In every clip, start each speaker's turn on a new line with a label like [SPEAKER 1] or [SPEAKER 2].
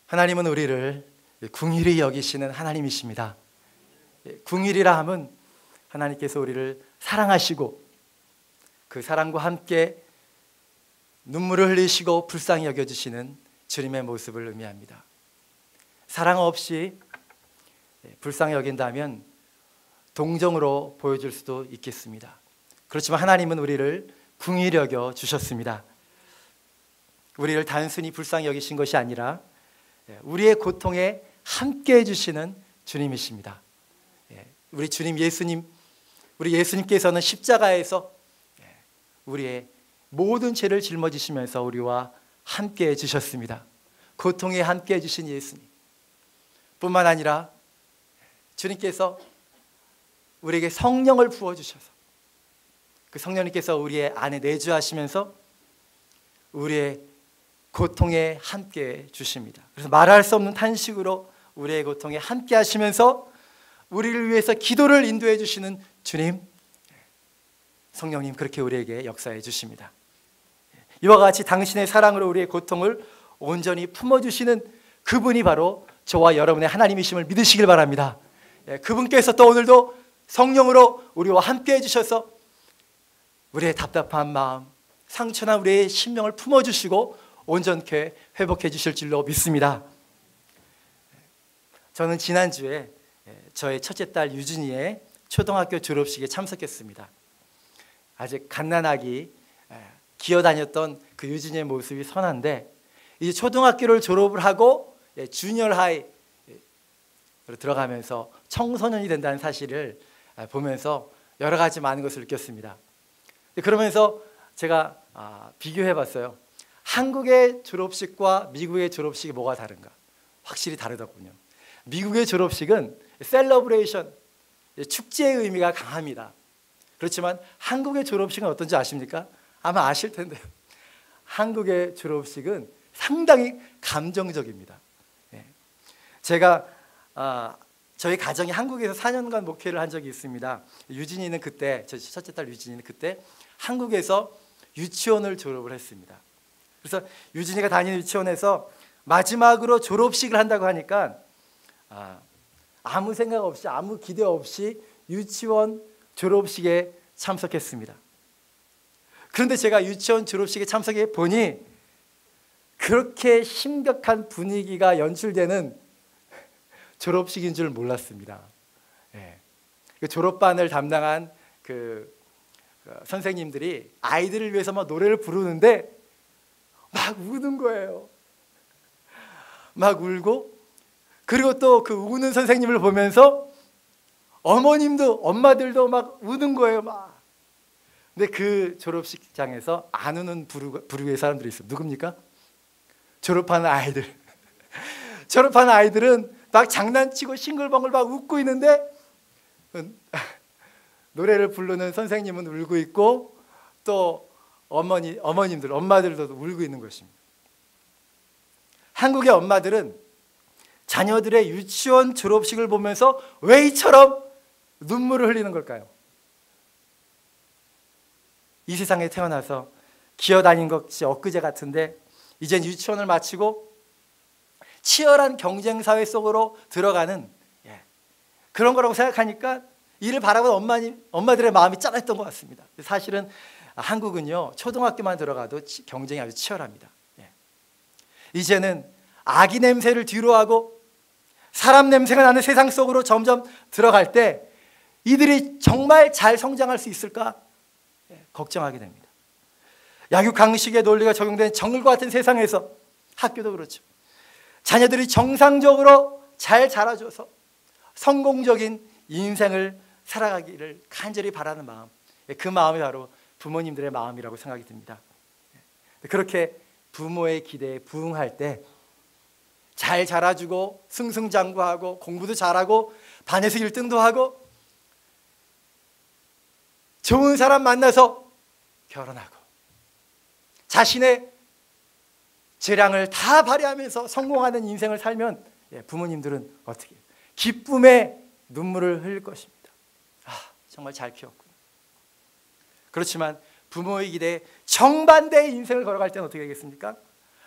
[SPEAKER 1] 하나님은 우리를 긍휼히 여기시는 하나님이십니다. 긍휼이라 함은 하나님께서 우리를 사랑하시고 그 사랑과 함께 눈물을 흘리시고 불쌍히 여겨주시는 주님의 모습을 의미합니다. 사랑 없이 불쌍히 여긴다면 동정으로 보여줄 수도 있겠습니다. 그렇지만 하나님은 우리를 긍휼히 여겨 주셨습니다. 우리를 단순히 불쌍히 여기신 것이 아니라 우리의 고통에 함께 해주시는 주님이십니다. 우리 주님 우리 예수님께서는 십자가에서 우리의 모든 죄를 짊어지시면서 우리와 함께 해주셨습니다. 고통에 함께 해주신 예수님 뿐만 아니라 주님께서 우리에게 성령을 부어주셔서 그 성령님께서 우리의 안에 내주하시면서 우리의 고통에 함께 주십니다. 그래서 말할 수 없는 탄식으로 우리의 고통에 함께 하시면서 우리를 위해서 기도를 인도해 주시는 주님, 성령님 그렇게 우리에게 역사해 주십니다. 이와 같이 당신의 사랑으로 우리의 고통을 온전히 품어주시는 그분이 바로 저와 여러분의 하나님이심을 믿으시길 바랍니다. 그분께서 또 오늘도 성령으로 우리와 함께 해주셔서 우리의 답답한 마음, 상처나 우리의 심령을 품어주시고 온전케 회복해 주실 줄로 믿습니다. 저는 지난주에 저의 첫째 딸 유진이의 초등학교 졸업식에 참석했습니다. 아직 갓난아기 기어다녔던 그 유진이의 모습이 선한데 이제 초등학교를 졸업을 하고 주니어 하이로 들어가면서 청소년이 된다는 사실을 보면서 여러 가지 많은 것을 느꼈습니다. 그러면서 제가 비교해 봤어요. 한국의 졸업식과 미국의 졸업식이 뭐가 다른가? 확실히 다르더군요. 미국의 졸업식은 셀러브레이션, 축제의 의미가 강합니다. 그렇지만 한국의 졸업식은 어떤지 아십니까? 아마 아실 텐데요. 한국의 졸업식은 상당히 감정적입니다. 제가 저희 가정이 한국에서 4년간 목회를 한 적이 있습니다. 유진이는 그때, 저 첫째 딸 유진이는 그때 한국에서 유치원을 졸업을 했습니다. 그래서 유진이가 다니는 유치원에서 마지막으로 졸업식을 한다고 하니까 아무 생각 없이 아무 기대 없이 유치원 졸업식에 참석했습니다. 그런데 제가 유치원 졸업식에 참석해 보니 그렇게 심각한 분위기가 연출되는 졸업식인 줄 몰랐습니다. 그 졸업반을 담당한 그 선생님들이 아이들을 위해서 막 노래를 부르는데 막 우는 거예요. 막 울고, 그리고 또 그 우는 선생님을 보면서 엄마들도 막 우는 거예요. 막. 근데 그 졸업식장에서 안 우는 부류의 사람들이 있어요. 누굽니까? 졸업하는 아이들. 졸업하는 아이들은 막 장난치고 싱글벙글 막 웃고 있는데 노래를 부르는 선생님은 울고 있고 또 엄마들도 울고 있는 것입니다. 한국의 엄마들은 자녀들의 유치원 졸업식을 보면서 왜 이처럼 눈물을 흘리는 걸까요? 이 세상에 태어나서 기어다닌 것이 엊그제 같은데 이젠 유치원을 마치고 치열한 경쟁 사회 속으로 들어가는 그런 거라고 생각하니까 이를 바라보는 엄마들의 마음이 짠했던 것 같습니다. 사실은 한국은요 초등학교만 들어가도 경쟁이 아주 치열합니다. 이제는 아기 냄새를 뒤로하고 사람 냄새가 나는 세상 속으로 점점 들어갈 때 이들이 정말 잘 성장할 수 있을까 걱정하게 됩니다. 약육강식의 논리가 적용된 정글과 같은 세상에서 학교도 그렇죠. 자녀들이 정상적으로 잘 자라줘서 성공적인 인생을 살아가기를 간절히 바라는 마음, 그 마음이 바로 부모님들의 마음이라고 생각이 듭니다. 그렇게 부모의 기대에 부응할 때 잘 자라주고 승승장구하고 공부도 잘하고 반에서 1등도 하고 좋은 사람 만나서 결혼하고 자신의 재량을 다 발휘하면서 성공하는 인생을 살면 부모님들은 어떻게 해요? 기쁨의 눈물을 흘릴 것입니다. 정말 잘 키웠구나. 그렇지만 부모의 기대에 정반대의 인생을 걸어갈 때는 어떻게 되겠습니까?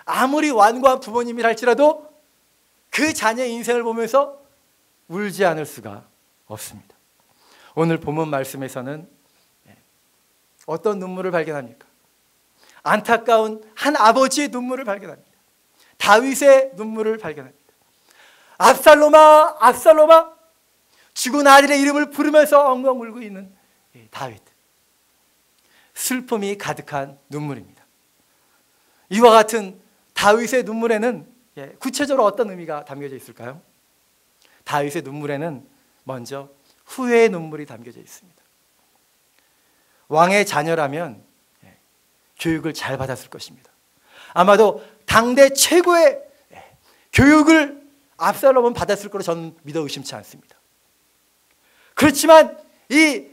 [SPEAKER 1] 아무리 완고한 부모님이라 할지라도 그 자녀의 인생을 보면서 울지 않을 수가 없습니다. 오늘 본문 말씀에서는 어떤 눈물을 발견합니까? 안타까운 한 아버지의 눈물을 발견합니다. 다윗의 눈물을 발견합니다. 압살롬아, 압살롬아, 죽은 아들의 이름을 부르면서 엉엉 울고 있는 다윗. 슬픔이 가득한 눈물입니다. 이와 같은 다윗의 눈물에는 구체적으로 어떤 의미가 담겨져 있을까요? 다윗의 눈물에는 먼저 후회의 눈물이 담겨져 있습니다. 왕의 자녀라면 교육을 잘 받았을 것입니다. 아마도 당대 최고의 교육을 압살롬은 받았을 거로 저는 믿어 의심치 않습니다. 그렇지만 이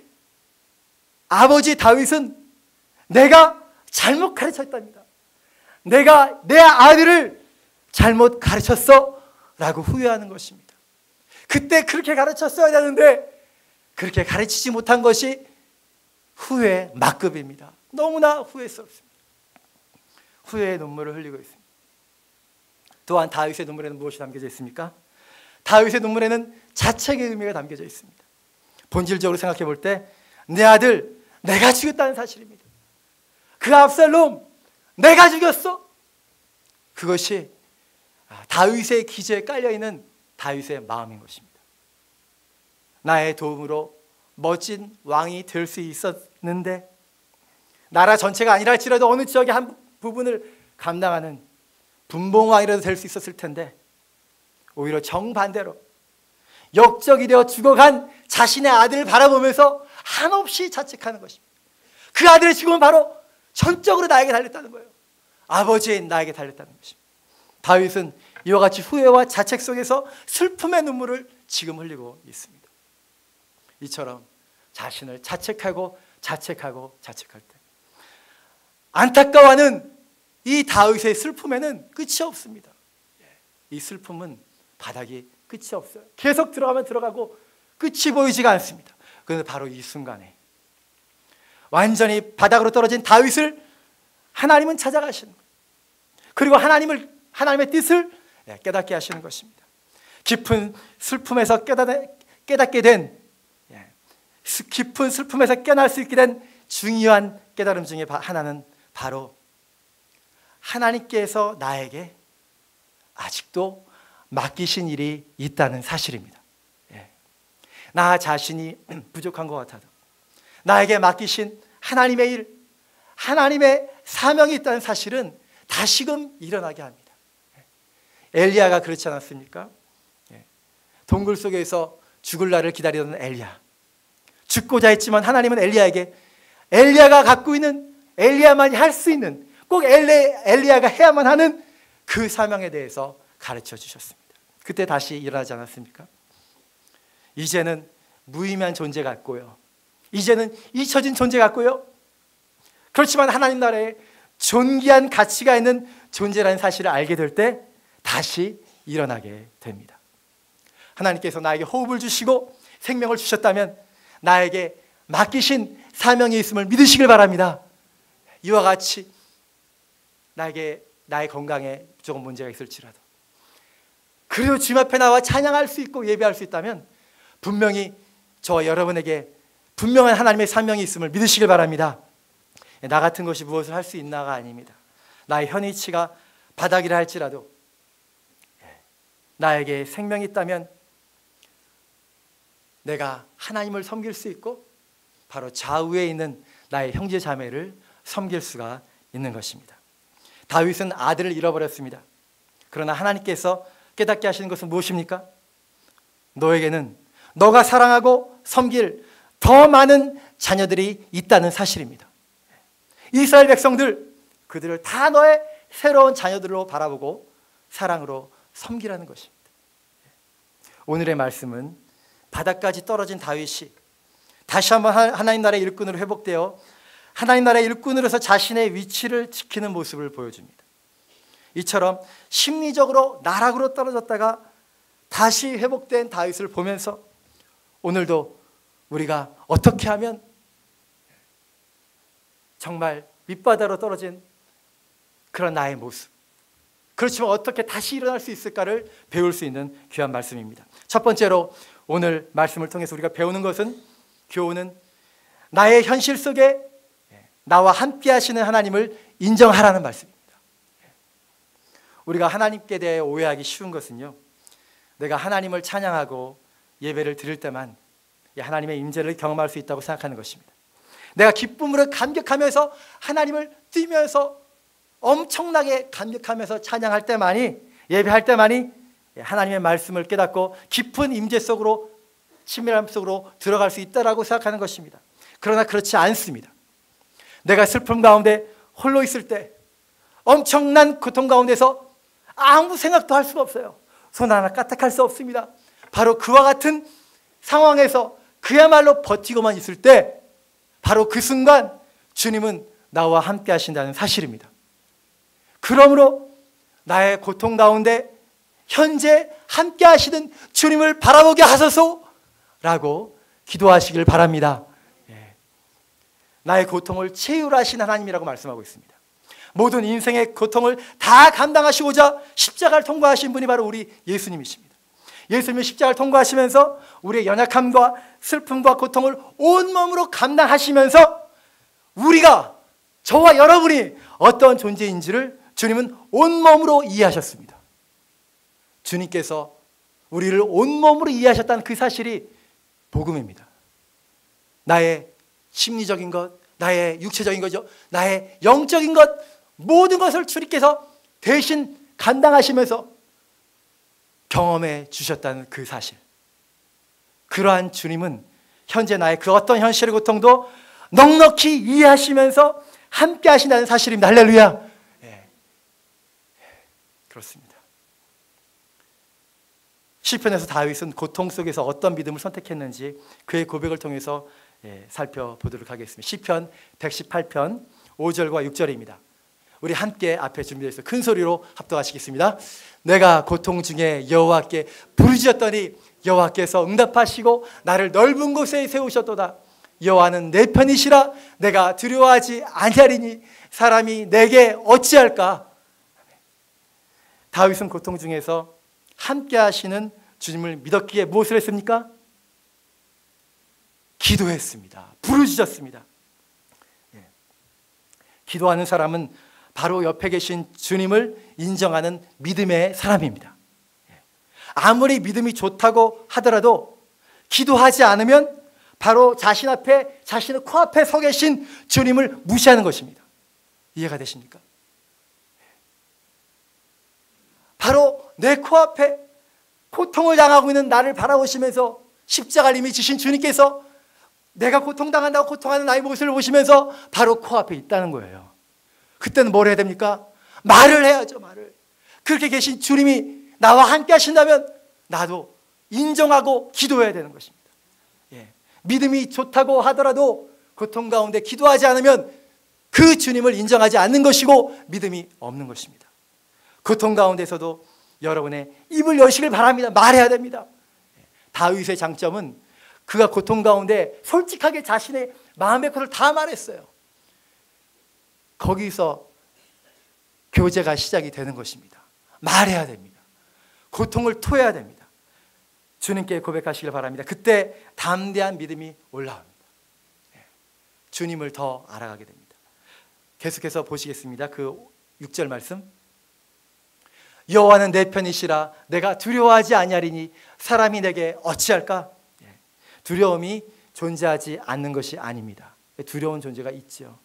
[SPEAKER 1] 아버지 다윗은 내가 잘못 가르쳤답니다. 내가 내 아들을 잘못 가르쳤어 라고 후회하는 것입니다. 그때 그렇게 가르쳤어야 되는데 그렇게 가르치지 못한 것이 후회의 막급입니다. 너무나 후회스럽습니다. 후회의 눈물을 흘리고 있습니다. 또한 다윗의 눈물에는 무엇이 담겨져 있습니까? 다윗의 눈물에는 자책의 의미가 담겨져 있습니다. 본질적으로 생각해 볼 때 내 아들 내가 죽였다는 사실입니다. 그 압살롬 내가 죽였어. 그것이 다윗의 기저에 깔려있는 다윗의 마음인 것입니다. 나의 도움으로 멋진 왕이 될 수 있었는데 나라 전체가 아니라 할지라도 어느 지역의 한 부분을 감당하는 분봉왕이라도 될 수 있었을 텐데 오히려 정반대로 역적이 되어 죽어간 자신의 아들을 바라보면서 한없이 자책하는 것입니다. 그 아들의 죽음은 바로 전적으로 나에게 달렸다는 거예요. 아버지인 나에게 달렸다는 것입니다. 다윗은 이와 같이 후회와 자책 속에서 슬픔의 눈물을 지금 흘리고 있습니다. 이처럼 자신을 자책하고 자책할 때 안타까워하는 이 다윗의 슬픔에는 끝이 없습니다. 이 슬픔은 바닥이 끝이 없어요. 계속 들어가면 들어가고 끝이 보이지가 않습니다. 그런데 바로 이 순간에 완전히 바닥으로 떨어진 다윗을 하나님은 찾아가시는 거예요. 그리고 하나님의 뜻을 깨닫게 하시는 것입니다. 깊은 슬픔에서 깨닫게 된 깊은 슬픔에서 깨어날 수 있게 된 중요한 깨달음 중에 하나는 바로 하나님께서 나에게 아직도 맡기신 일이 있다는 사실입니다. 나 자신이 부족한 것 같아도 나에게 맡기신 하나님의 일, 하나님의 사명이 있다는 사실은 다시금 일어나게 합니다. 엘리야가 그렇지 않았습니까? 동굴 속에서 죽을 날을 기다리던 엘리야. 죽고자 했지만 하나님은 엘리야에게 엘리야가 갖고 있는, 엘리야만이 할 수 있는, 꼭 엘리야가 해야만 하는 그 사명에 대해서 가르쳐 주셨습니다. 그때 다시 일어나지 않았습니까? 이제는 무의미한 존재 같고요, 이제는 잊혀진 존재 같고요, 그렇지만 하나님 나라에 존귀한 가치가 있는 존재라는 사실을 알게 될 때 다시 일어나게 됩니다. 하나님께서 나에게 호흡을 주시고 생명을 주셨다면 나에게 맡기신 사명이 있음을 믿으시길 바랍니다. 이와 같이 나의 건강에 조금 문제가 있을지라도 그래도 주님 앞에 나와 찬양할 수 있고 예배할 수 있다면 분명히 저와 여러분에게 분명한 하나님의 사명이 있음을 믿으시길 바랍니다. 나 같은 것이 무엇을 할 수 있나가 아닙니다. 나의 현위치가 바닥이라 할지라도 나에게 생명이 있다면 내가 하나님을 섬길 수 있고 바로 좌우에 있는 나의 형제 자매를 섬길 수가 있는 것입니다. 다윗은 아들을 잃어버렸습니다. 그러나 하나님께서 깨닫게 하시는 것은 무엇입니까? 너에게는 너가 사랑하고 섬길 더 많은 자녀들이 있다는 사실입니다. 이스라엘 백성들, 그들을 다 너의 새로운 자녀들로 바라보고 사랑으로 섬기라는 것입니다. 오늘의 말씀은 바닥까지 떨어진 다윗이 다시 한번 하나님 나라의 일꾼으로 회복되어 하나님 나라의 일꾼으로서 자신의 위치를 지키는 모습을 보여줍니다. 이처럼 심리적으로 나락으로 떨어졌다가 다시 회복된 다윗을 보면서 오늘도 우리가 어떻게 하면 정말 밑바닥으로 떨어진 그런 나의 모습, 그렇지만 어떻게 다시 일어날 수 있을까를 배울 수 있는 귀한 말씀입니다. 첫 번째로 오늘 말씀을 통해서 우리가 배우는 것은, 교훈은 나의 현실 속에 나와 함께 하시는 하나님을 인정하라는 말씀입니다. 우리가 하나님께 대해 오해하기 쉬운 것은요, 내가 하나님을 찬양하고 예배를 드릴 때만 하나님의 임재를 경험할 수 있다고 생각하는 것입니다. 내가 기쁨으로 감격하면서 하나님을 뛰면서 엄청나게 감격하면서 찬양할 때만이, 예배할 때만이 하나님의 말씀을 깨닫고 깊은 임재 속으로, 친밀함 속으로 들어갈 수 있다라고 생각하는 것입니다. 그러나 그렇지 않습니다. 내가 슬픔 가운데 홀로 있을 때, 엄청난 고통 가운데서 아무 생각도 할 수가 없어요. 손 하나 까딱할 수 없습니다. 바로 그와 같은 상황에서 그야말로 버티고만 있을 때, 바로 그 순간 주님은 나와 함께 하신다는 사실입니다. 그러므로 나의 고통 가운데 현재 함께 하시는 주님을 바라보게 하소서라고 기도하시길 바랍니다. 나의 고통을 채울하신 하나님이라고 말씀하고 있습니다. 모든 인생의 고통을 다 감당하시고자 십자가를 통과하신 분이 바로 우리 예수님이십니다. 예수님이 십자가를 통과하시면서 우리의 연약함과 슬픔과 고통을 온몸으로 감당하시면서 우리가, 저와 여러분이 어떤 존재인지를 주님은 온몸으로 이해하셨습니다. 주님께서 우리를 온몸으로 이해하셨다는 그 사실이 복음입니다. 나의 심리적인 것, 나의 육체적인 거죠, 나의 영적인 것, 모든 것을 주님께서 대신 감당하시면서 경험해 주셨다는 그 사실. 그러한 주님은 현재 나의 그 어떤 현실의 고통도 넉넉히 이해하시면서 함께 하신다는 사실입니다. 할렐루야. 그렇습니다. 시편에서 다윗은 고통 속에서 어떤 믿음을 선택했는지 그의 고백을 통해서 살펴보도록 하겠습니다. 시편 118편 5절과 6절입니다. 우리 함께 앞에 준비되어 있어 큰 소리로 합독하시겠습니다. 내가 고통 중에 여호와께 부르짖었더니 여호와께서 응답하시고 나를 넓은 곳에 세우셨도다. 여호와는 내 편이시라. 내가 두려워하지 아니하리니 사람이 내게 어찌할까. 다윗은 고통 중에서 함께 하시는 주님을 믿었기에 무엇을 했습니까? 기도했습니다. 부르짖었습니다. 기도하는 사람은 바로 옆에 계신 주님을 인정하는 믿음의 사람입니다. 아무리 믿음이 좋다고 하더라도 기도하지 않으면 바로 자신 앞에, 자신의 코앞에 서 계신 주님을 무시하는 것입니다. 이해가 되십니까? 바로 내 코앞에 고통을 당하고 있는 나를 바라보시면서 십자가를 이미 지신 주님께서 내가 고통당한다고 고통하는 나의 모습을 보시면서 바로 코앞에 있다는 거예요. 그때는 뭘 해야 됩니까? 말을 해야죠. 말을. 그렇게 계신 주님이 나와 함께 하신다면 나도 인정하고 기도해야 되는 것입니다. 믿음이 좋다고 하더라도 고통 가운데 기도하지 않으면 그 주님을 인정하지 않는 것이고 믿음이 없는 것입니다. 고통 가운데서도 여러분의 입을 여시길 바랍니다. 말해야 됩니다. 다윗의 장점은 그가 고통 가운데 솔직하게 자신의 마음의 것을 다 말했어요. 거기서 교제가 시작이 되는 것입니다. 말해야 됩니다. 고통을 토해야 됩니다. 주님께 고백하시길 바랍니다. 그때 담대한 믿음이 올라옵니다. 주님을 더 알아가게 됩니다. 계속해서 보시겠습니다. 그 6절 말씀. 여호와는 내 편이시라. 내가 두려워하지 아니하리니 사람이 내게 어찌할까? 두려움이 존재하지 않는 것이 아닙니다. 두려운 존재가 있죠.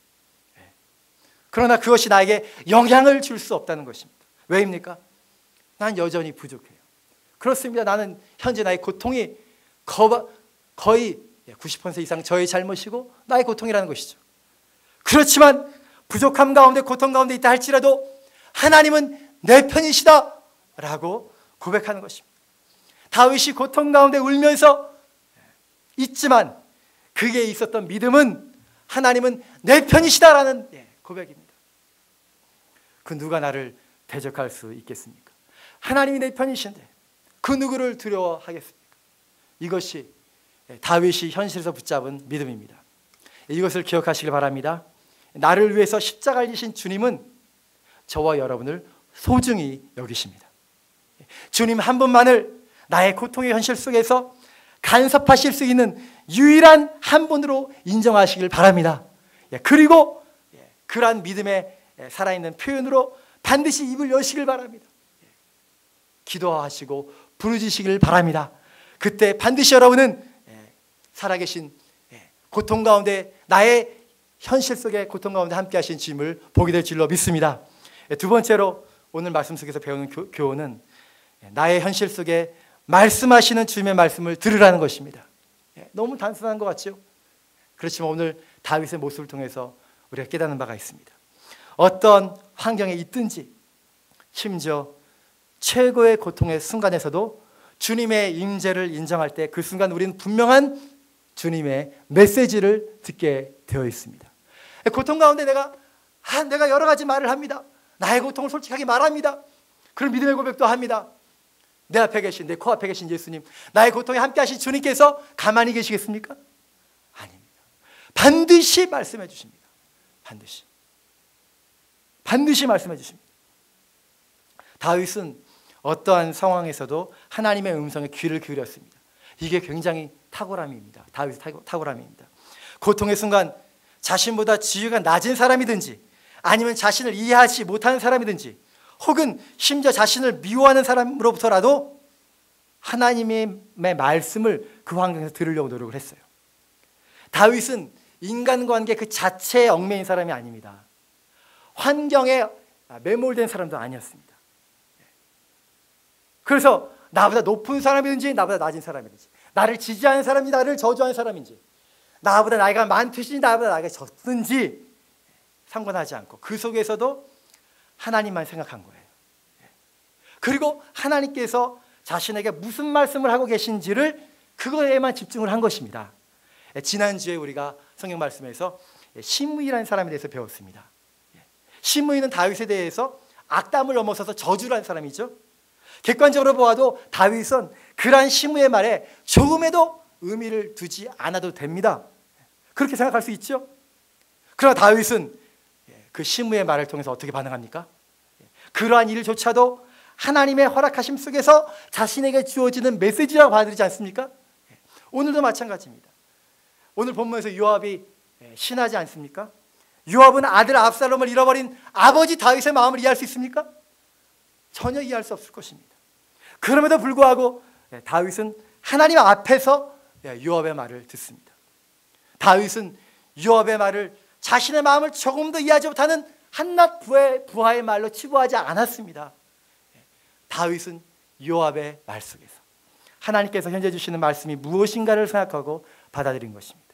[SPEAKER 1] 그러나 그것이 나에게 영향을 줄 수 없다는 것입니다. 왜입니까? 난 여전히 부족해요. 그렇습니다. 나는 현재 나의 고통이 거의 90% 이상 저의 잘못이고 나의 고통이라는 것이죠. 그렇지만 부족함 가운데 고통 가운데 있다 할지라도 하나님은 내 편이시다 라고 고백하는 것입니다. 다윗이 고통 가운데 울면서 있지만 그게 있었던 믿음은 하나님은 내 편이시다라는 고백입니다. 그 누가 나를 대적할 수 있겠습니까? 하나님이 내 편이신데 그 누구를 두려워하겠습니까? 이것이 다윗이 현실에서 붙잡은 믿음입니다. 이것을 기억하시길 바랍니다. 나를 위해서 십자가를 지신 주님은 저와 여러분을 소중히 여기십니다. 주님 한 분만을 나의 고통의 현실 속에서 간섭하실 수 있는 유일한 한 분으로 인정하시길 바랍니다. 그리고 그러한 믿음의 살아있는 표현으로 반드시 입을 여시길 바랍니다. 기도하시고 부르짖으시길 바랍니다. 그때 반드시 여러분은 살아계신 고통 가운데, 나의 현실 속의 고통 가운데 함께 하신 주님을 보게 될 줄로 믿습니다. 두 번째로 오늘 말씀 속에서 배우는 교훈은 나의 현실 속에 말씀하시는 주님의 말씀을 들으라는 것입니다. 너무 단순한 것 같죠? 그렇지만 오늘 다윗의 모습을 통해서 우리가 깨닫는 바가 있습니다. 어떤 환경에 있든지, 심지어 최고의 고통의 순간에서도 주님의 임재를 인정할 때 그 순간 우리는 분명한 주님의 메시지를 듣게 되어 있습니다. 고통 가운데 내가 여러 가지 말을 합니다. 나의 고통을 솔직하게 말합니다. 그런 믿음의 고백도 합니다. 내 앞에 계신, 내 코앞에 계신 예수님, 나의 고통에 함께 하신 주님께서 가만히 계시겠습니까? 아닙니다. 반드시 말씀해 주십니다. 반드시 말씀해 주십니다. 다윗은 어떠한 상황에서도 하나님의 음성에 귀를 기울였습니다. 이게 굉장히 탁월함입니다. 다윗의 탁월함입니다. 고통의 순간 자신보다 지위가 낮은 사람이든지, 아니면 자신을 이해하지 못하는 사람이든지, 혹은 심지어 자신을 미워하는 사람으로부터라도 하나님의 말씀을 그 환경에서 들으려고 노력을 했어요. 다윗은 인간관계 그 자체에 얽매인 사람이 아닙니다. 환경에 매몰된 사람도 아니었습니다. 그래서 나보다 높은 사람이든지 나보다 낮은 사람이든지, 나를 지지하는 사람인지 나를 저주하는 사람인지, 나보다 나이가 많든지 나보다 나이가 적든지 상관하지 않고 그 속에서도 하나님만 생각한 거예요. 그리고 하나님께서 자신에게 무슨 말씀을 하고 계신지를 그거에만 집중을 한 것입니다. 지난주에 우리가 성경 말씀에서 시므이라는 사람에 대해서 배웠습니다. 시므이는 다윗에 대해서 악담을 넘어서서 저주를 한 사람이죠. 객관적으로 보아도 다윗은 그러한 시므이의 말에 조금에도 의미를 두지 않아도 됩니다. 그렇게 생각할 수 있죠. 그러나 다윗은 그 시므이의 말을 통해서 어떻게 반응합니까? 그러한 일조차도 하나님의 허락하심 속에서 자신에게 주어지는 메시지라고 받아들이지 않습니까? 오늘도 마찬가지입니다. 오늘 본문에서 요압이 신하지 않습니까? 요압은 아들 압살롬을 잃어버린 아버지 다윗의 마음을 이해할 수 있습니까? 전혀 이해할 수 없을 것입니다. 그럼에도 불구하고 다윗은 하나님 앞에서 요압의 말을 듣습니다. 다윗은 요압의 말을 자신의 마음을 조금도 이해하지 못하는 한낱 부하의 말로 치부하지 않았습니다. 다윗은 요압의 말 속에서 하나님께서 현재 주시는 말씀이 무엇인가를 생각하고 받아들인 것입니다.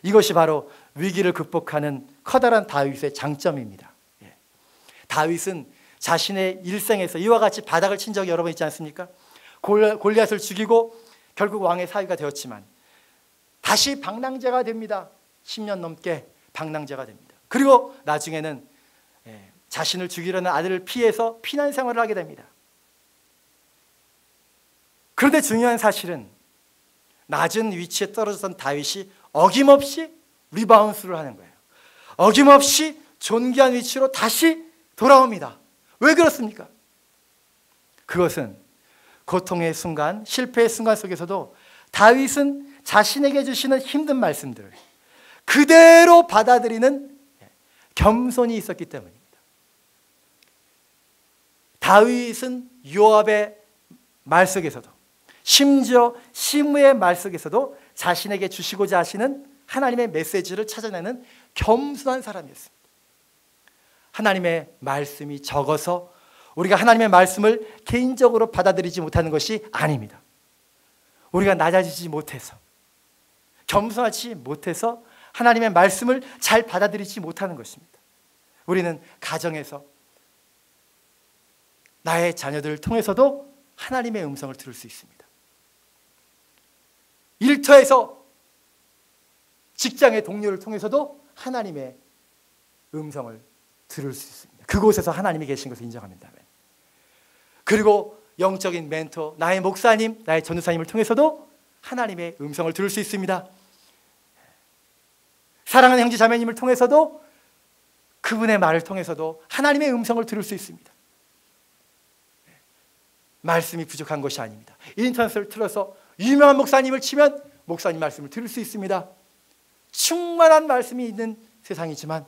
[SPEAKER 1] 이것이 바로 위기를 극복하는 커다란 다윗의 장점입니다. 다윗은 자신의 일생에서 이와 같이 바닥을 친 적이 여러 번 있지 않습니까? 골리앗을 죽이고 결국 왕의 사위가 되었지만 다시 방랑자가 됩니다. 10년 넘게 방랑자가 됩니다. 그리고 나중에는 자신을 죽이려는 아들을 피해서 피난 생활을 하게 됩니다. 그런데 중요한 사실은 낮은 위치에 떨어졌던 다윗이 어김없이 리바운스를 하는 거예요. 어김없이 존귀한 위치로 다시 돌아옵니다. 왜 그렇습니까? 그것은 고통의 순간, 실패의 순간 속에서도 다윗은 자신에게 주시는 힘든 말씀들을 그대로 받아들이는 겸손이 있었기 때문입니다. 다윗은 요압의 말 속에서도, 심지어 시므의 말 속에서도 자신에게 주시고자 하시는 하나님의 메시지를 찾아내는 겸손한 사람이었습니다. 하나님의 말씀이 적어서 우리가 하나님의 말씀을 개인적으로 받아들이지 못하는 것이 아닙니다. 우리가 낮아지지 못해서, 겸손하지 못해서 하나님의 말씀을 잘 받아들이지 못하는 것입니다. 우리는 가정에서 나의 자녀들을 통해서도 하나님의 음성을 들을 수 있습니다. 일터에서 직장의 동료를 통해서도 하나님의 음성을 들을 수 있습니다. 그곳에서 하나님이 계신 것을 인정합니다. 그리고 영적인 멘토, 나의 목사님, 나의 전도사님을 통해서도 하나님의 음성을 들을 수 있습니다. 사랑하는 형제 자매님을 통해서도, 그분의 말을 통해서도 하나님의 음성을 들을 수 있습니다. 말씀이 부족한 것이 아닙니다. 인터넷을 틀어서 유명한 목사님을 치면 목사님 말씀을 들을 수 있습니다. 충만한 말씀이 있는 세상이지만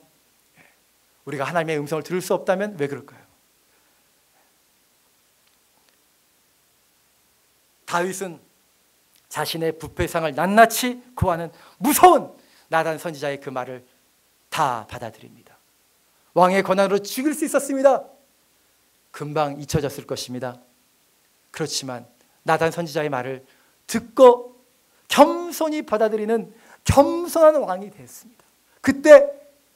[SPEAKER 1] 우리가 하나님의 음성을 들을 수 없다면 왜 그럴까요? 다윗은 자신의 부패상을 낱낱이 구하는 무서운 나단 선지자의 그 말을 다 받아들입니다. 왕의 권한으로 죽일 수 있었습니다. 금방 잊혀졌을 것입니다. 그렇지만 나단 선지자의 말을 듣고 겸손히 받아들이는 겸손한 왕이 됐습니다. 그때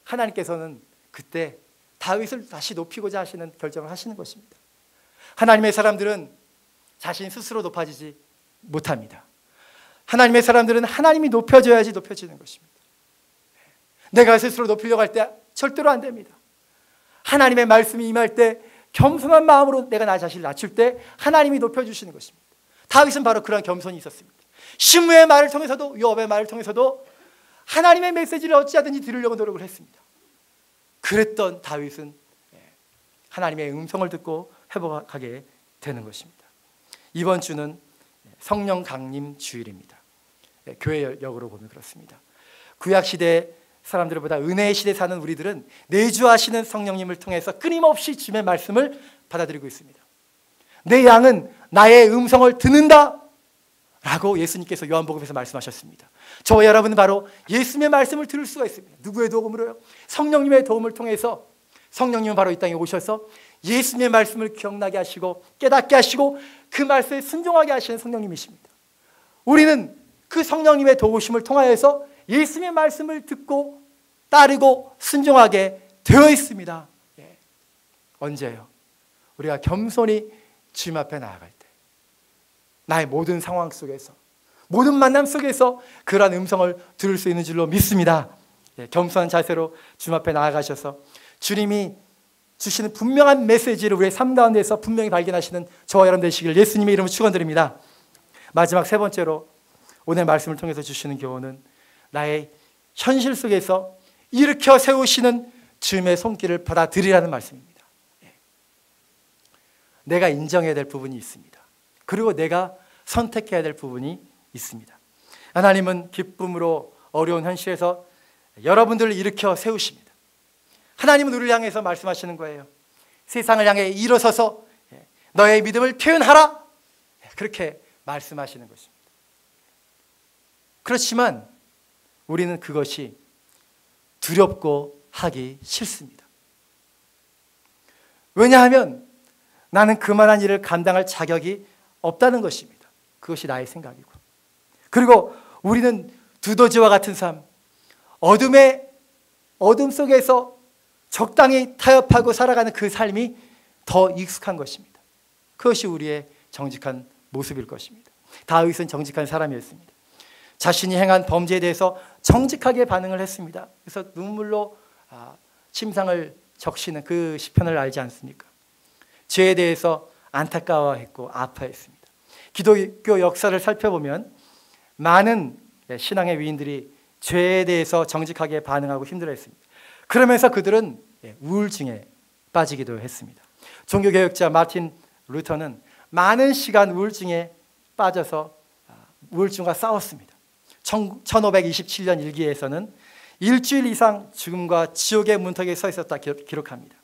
[SPEAKER 1] 하나님께서는 그때 다윗을 다시 높이고자 하시는 결정을 하시는 것입니다. 하나님의 사람들은 자신 스스로 높아지지 못합니다. 하나님의 사람들은 하나님이 높여줘야지 높여지는 것입니다. 내가 스스로 높이려고 할 때 절대로 안 됩니다. 하나님의 말씀이 임할 때 겸손한 마음으로 내가 나 자신을 낮출 때 하나님이 높여주시는 것입니다. 다윗은 바로 그런 겸손이 있었습니다. 시므의 말을 통해서도 요압의 말을 통해서도 하나님의 메시지를 어찌하든지 들으려고 노력을 했습니다. 그랬던 다윗은 하나님의 음성을 듣고 회복하게 되는 것입니다. 이번 주는 성령 강림 주일입니다. 교회역으로 보면 그렇습니다. 구약시대 사람들보다 은혜의 시대에 사는 우리들은 내주하시는 성령님을 통해서 끊임없이 주님의 말씀을 받아들이고 있습니다. 내 양은 나의 음성을 듣는다 라고 예수님께서 요한복음에서 말씀하셨습니다. 저와 여러분은 바로 예수님의 말씀을 들을 수가 있습니다. 누구의 도움으로요? 성령님의 도움을 통해서 성령님은 바로 이 땅에 오셔서 예수님의 말씀을 기억나게 하시고 깨닫게 하시고 그 말씀에 순종하게 하시는 성령님이십니다. 우리는 그 성령님의 도우심을 통하여서 예수님의 말씀을 듣고 따르고 순종하게 되어 있습니다. 언제요? 우리가 겸손히 주님 앞에 나아갈 때, 나의 모든 상황 속에서, 모든 만남 속에서 그러한 음성을 들을 수 있는 줄로 믿습니다. 겸손한 자세로 주님 앞에 나아가셔서 주님이 주시는 분명한 메시지를 우리의 삶 가운데서 분명히 발견하시는 저와 여러분 되시길 예수님의 이름으로 축원드립니다. 마지막 세 번째로 오늘 말씀을 통해서 주시는 교훈은 나의 현실 속에서 일으켜 세우시는 주님의 손길을 받아들이라는 말씀입니다. 내가 인정해야 될 부분이 있습니다. 그리고 내가 선택해야 될 부분이 있습니다. 하나님은 기쁨으로 어려운 현실에서 여러분들을 일으켜 세우십니다. 하나님은 우리를 향해서 말씀하시는 거예요. 세상을 향해 일어서서 너의 믿음을 표현하라. 그렇게 말씀하시는 것입니다. 그렇지만 우리는 그것이 두렵고 하기 싫습니다. 왜냐하면 나는 그만한 일을 감당할 자격이 없다는 것입니다. 그것이 나의 생각이고. 그리고 우리는 두더지와 같은 삶, 어둠 속에서 적당히 타협하고 살아가는 그 삶이 더 익숙한 것입니다. 그것이 우리의 정직한 모습일 것입니다. 다윗은 정직한 사람이었습니다. 자신이 행한 범죄에 대해서 정직하게 반응을 했습니다. 그래서 눈물로 침상을 적시는 그 시편을 알지 않습니까? 죄에 대해서 안타까워했고 아파했습니다. 기독교 역사를 살펴보면 많은 신앙의 위인들이 죄에 대해서 정직하게 반응하고 힘들어했습니다. 그러면서 그들은 우울증에 빠지기도 했습니다. 종교개혁자 마틴 루터는 많은 시간 우울증에 빠져서 우울증과 싸웠습니다. 1527년 일기에서는 일주일 이상 죽음과 지옥의 문턱에 서 있었다 기록합니다.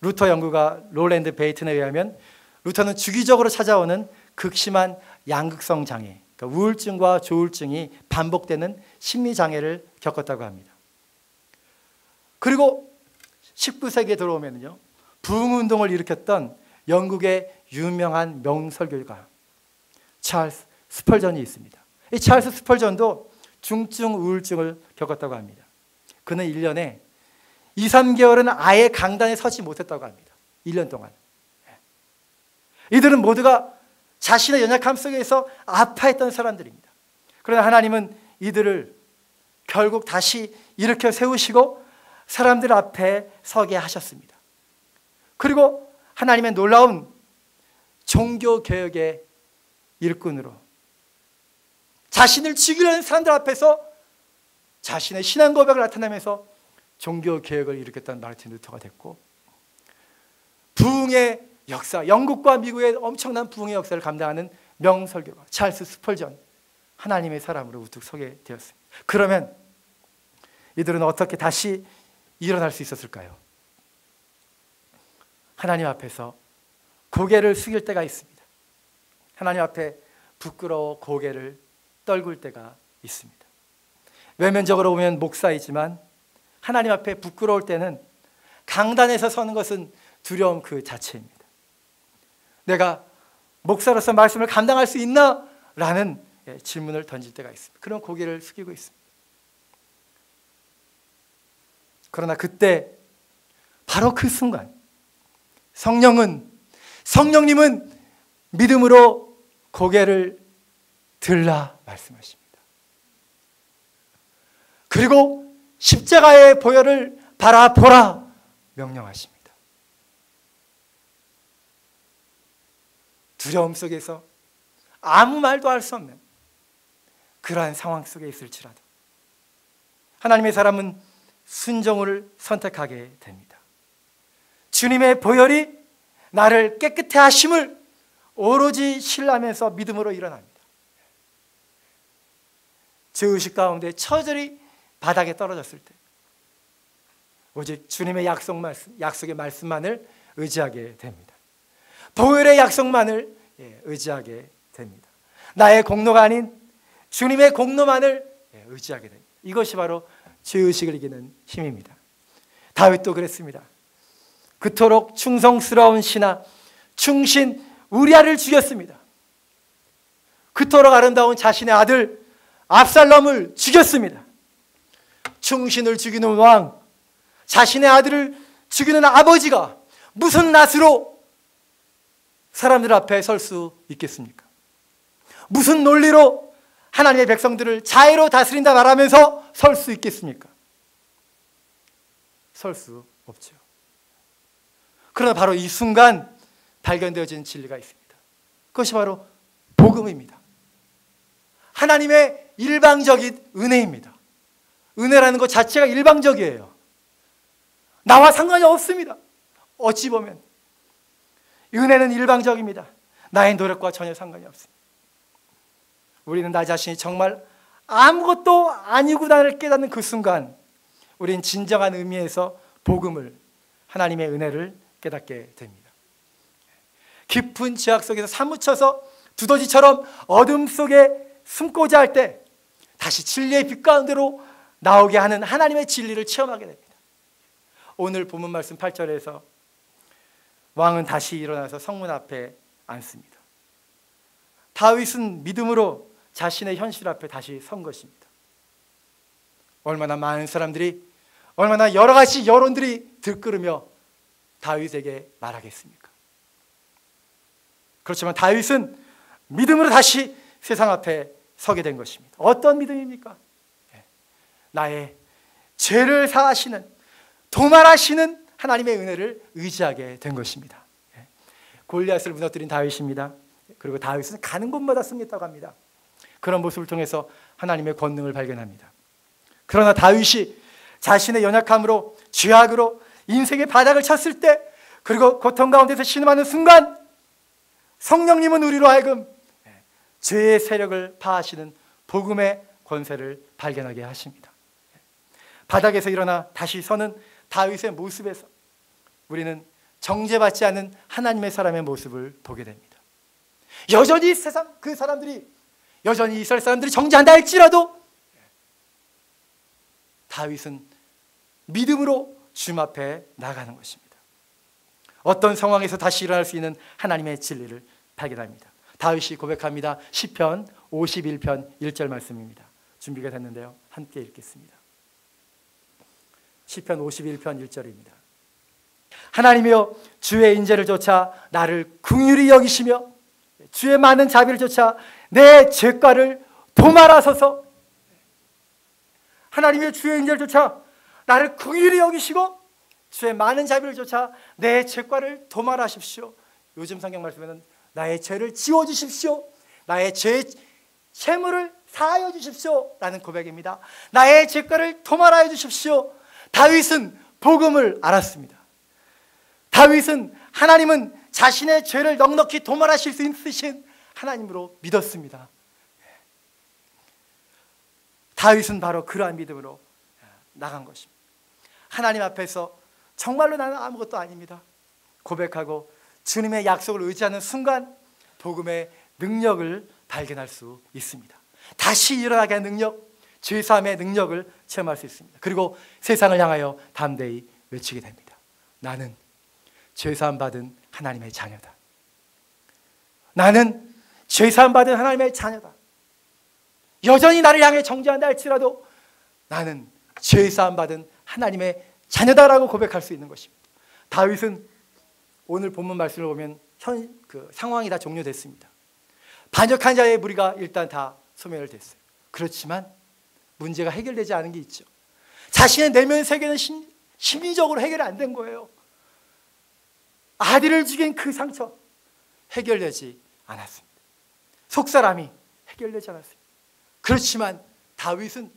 [SPEAKER 1] 루터 연구가 롤랜드 베이튼에 의하면 루터는 주기적으로 찾아오는 극심한 양극성 장애, 그러니까 우울증과 조울증이 반복되는 심리장애를 겪었다고 합니다. 그리고 19세기에 들어오면요, 부흥운동을 일으켰던 영국의 유명한 명설교가 찰스 스펄전이 있습니다. 이 찰스 스펄전도 중증 우울증을 겪었다고 합니다. 그는 1년에 2, 3개월은 아예 강단에 서지 못했다고 합니다. 1년 동안. 이들은 모두가 자신의 연약함 속에서 아파했던 사람들입니다. 그러나 하나님은 이들을 결국 다시 일으켜 세우시고 사람들 앞에 서게 하셨습니다. 그리고 하나님의 놀라운 종교개혁의 일꾼으로 자신을 죽이려는 사람들 앞에서 자신의 신앙 고백을 나타내면서 종교개혁을 일으켰던 마르틴 루터가 됐고, 부흥의 역사, 영국과 미국의 엄청난 부흥의 역사를 감당하는 명설교가 찰스 스펄전, 하나님의 사람으로 우뚝 서게 되었습니다. 그러면 이들은 어떻게 다시 일어날 수 있었을까요? 하나님 앞에서 고개를 숙일 때가 있습니다. 하나님 앞에 부끄러워 고개를 떨굴 때가 있습니다. 외면적으로 보면 목사이지만 하나님 앞에 부끄러울 때는 강단에서 서는 것은 두려움 그 자체입니다. 내가 목사로서 말씀을 감당할 수 있나? 라는 질문을 던질 때가 있습니다. 그런 고개를 숙이고 있습니다. 그러나 그때 바로 그 순간 성령님은 믿음으로 고개를 들라 말씀하십니다. 그리고 십자가의 보혈을 바라보라 명령하십니다. 두려움 속에서 아무 말도 할 수 없는 그러한 상황 속에 있을지라도 하나님의 사람은 순종을 선택하게 됩니다. 주님의 보혈이 나를 깨끗해 하심을 오로지 신뢰하면서 믿음으로 일어납니다. 죄의식 가운데 처절히 바닥에 떨어졌을 때 오직 주님의 약속의 말씀만을 의지하게 됩니다. 보혈의 약속만을 의지하게 됩니다. 나의 공로가 아닌 주님의 공로만을 의지하게 됩니다. 이것이 바로 죄의식을 이기는 힘입니다. 다윗도 그랬습니다. 그토록 충성스러운 신하 충신 우리아를 죽였습니다. 그토록 아름다운 자신의 아들 압살롬을 죽였습니다. 충신을 죽이는 왕, 자신의 아들을 죽이는 아버지가 무슨 낯으로 사람들 앞에 설 수 있겠습니까? 무슨 논리로 하나님의 백성들을 자애로 다스린다 말하면서 설 수 있겠습니까? 설 수 없죠. 그러나 바로 이 순간 발견되어진 진리가 있습니다. 그것이 바로 복음입니다. 하나님의 일방적인 은혜입니다. 은혜라는 것 자체가 일방적이에요. 나와 상관이 없습니다. 어찌 보면 은혜는 일방적입니다. 나의 노력과 전혀 상관이 없습니다. 우리는 나 자신이 정말 아무것도 아니구나를 깨닫는 그 순간 우리는 진정한 의미에서 복음을, 하나님의 은혜를 깨닫게 됩니다. 깊은 죄악 속에서 사무쳐서 두더지처럼 어둠 속에 숨고자 할 때 다시 진리의 빛 가운데로 나오게 하는 하나님의 진리를 체험하게 됩니다. 오늘 본문 말씀 8절에서 왕은 다시 일어나서 성문 앞에 앉습니다. 다윗은 믿음으로 자신의 현실 앞에 다시 선 것입니다. 얼마나 많은 사람들이, 얼마나 여러 가지 여론들이 들끓으며 다윗에게 말하겠습니까? 그렇지만 다윗은 믿음으로 다시 세상 앞에 서게 된 것입니다. 어떤 믿음입니까? 나의 죄를 사하시는, 도말하시는 하나님의 은혜를 의지하게 된 것입니다. 골리앗을 무너뜨린 다윗입니다. 그리고 다윗은 가는 곳마다 승리했다고 합니다. 그런 모습을 통해서 하나님의 권능을 발견합니다. 그러나 다윗이 자신의 연약함으로, 죄악으로 인생의 바닥을 쳤을 때, 그리고 고통 가운데서 신음하는 순간 성령님은 우리로 하여금 죄의 세력을 파하시는 복음의 권세를 발견하게 하십니다. 바닥에서 일어나 다시 서는 다윗의 모습에서 우리는 정죄받지 않은 하나님의 사람의 모습을 보게 됩니다. 여전히 세상 그 사람들이, 여전히 이스라엘 사람들이 정죄한다 할지라도 다윗은 믿음으로 주님 앞에 나가는 것입니다. 어떤 상황에서 다시 일어날 수 있는 하나님의 진리를 발견합니다. 다윗이 고백합니다. 시편 51편 1절 말씀입니다. 준비가 됐는데요, 함께 읽겠습니다. 시편 51편 1절입니다. 하나님이여, 주의 인재를 쫓아 나를 긍휼히 여기시며 주의 많은 자비를 쫓아 내 죄과를 도말하소서. 하나님의 주의 인재를 쫓아 나를 긍휼히 여기시고 주의 많은 자비를 쫓아 내 죄과를 도말하십시오. 요즘 성경 말씀에는 나의 죄를 지워주십시오, 나의 죄의 채무를 사하여 주십시오 라는 고백입니다. 나의 죄과를 도말하여 주십시오. 다윗은 복음을 알았습니다. 다윗은 하나님은 자신의 죄를 넉넉히 도말하실 수 있으신 하나님으로 믿었습니다. 다윗은 바로 그러한 믿음으로 나간 것입니다. 하나님 앞에서 정말로 나는 아무것도 아닙니다 고백하고 주님의 약속을 의지하는 순간 복음의 능력을 발견할 수 있습니다. 다시 일어나게 하는 능력, 죄사함의 능력을 체험할 수 있습니다. 그리고 세상을 향하여 담대히 외치게 됩니다. 나는 죄사함 받은 하나님의 자녀다. 나는 죄사함 받은 하나님의 자녀다. 여전히 나를 향해 정죄한다 할지라도 나는 죄사함 받은 하나님의 자녀다라고 고백할 수 있는 것입니다. 다윗은 오늘 본문 말씀을 보면 상황이 다 종료됐습니다. 반역한 자의 무리가 일단 다 소멸됐어요. 그렇지만 문제가 해결되지 않은 게 있죠. 자신의 내면 세계는 심리적으로 해결이 안 된 거예요. 아들을 죽인 그 상처 해결되지 않았습니다. 속사람이 해결되지 않았습니다. 그렇지만 다윗은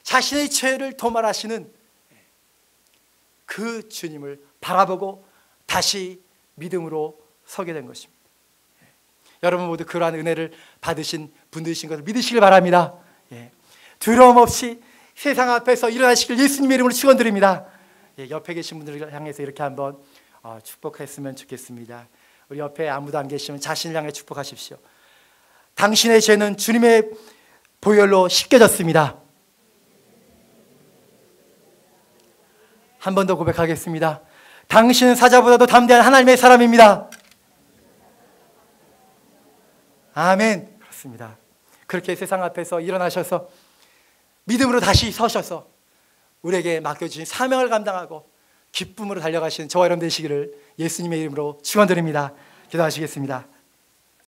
[SPEAKER 1] 자신의 죄를 도말하시는 그 주님을 바라보고 다시 믿음으로 서게 된 것입니다. 여러분 모두 그러한 은혜를 받으신 분들이신 것을 믿으시길 바랍니다. 두려움 없이 세상 앞에서 일어나시길 예수님의 이름으로 축원드립니다. 옆에 계신 분들을 향해서 이렇게 한번 축복했으면 좋겠습니다. 우리 옆에 아무도 안 계시면 자신을 향해 축복하십시오. 당신의 죄는 주님의 보혈로 씻겨졌습니다. 한 번 더 고백하겠습니다. 당신은 사자보다도 담대한 하나님의 사람입니다. 아멘. 그렇습니다. 그렇게 세상 앞에서 일어나셔서 믿음으로 다시 서셔서 우리에게 맡겨주신 사명을 감당하고 기쁨으로 달려가시는 저와 여러분 되시기를 예수님의 이름으로 축원드립니다. 기도하시겠습니다.